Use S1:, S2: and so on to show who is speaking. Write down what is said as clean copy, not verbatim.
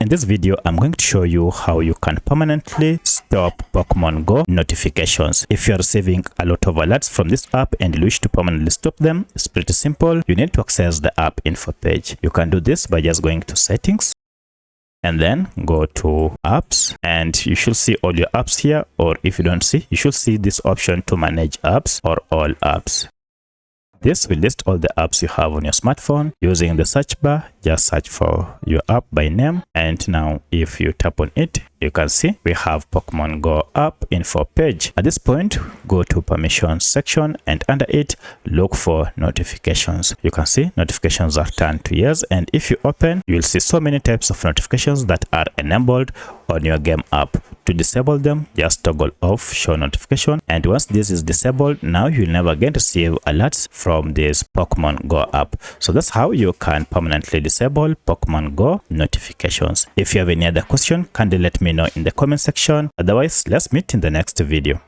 S1: In this video, I'm going to show you how you can permanently stop Pokemon Go notifications. If you're receiving a lot of alerts from this app and you wish to permanently stop them, it's pretty simple. You need to access the app info page. You can do this by just going to settings and then go to apps, and you should see all your apps here, or if you don't see, you should see this option to manage apps or all apps. This will list all the apps you have on your smartphone. Using the search bar, just search for your app by name, and now if you tap on it, you can see we have Pokemon Go app info page. At this point, go to permissions section, and under it, look for notifications. You can see notifications are turned to yes, and if you open, you will see so many types of notifications that are enabled on your game app. To disable them, just toggle off show notification, and once this is disabled, now you'll never again receive alerts from this Pokemon Go app. So that's how you can permanently disable Pokemon Go notifications. If you have any other question, kindly let me know in the comment section. Otherwise, let's meet in the next video.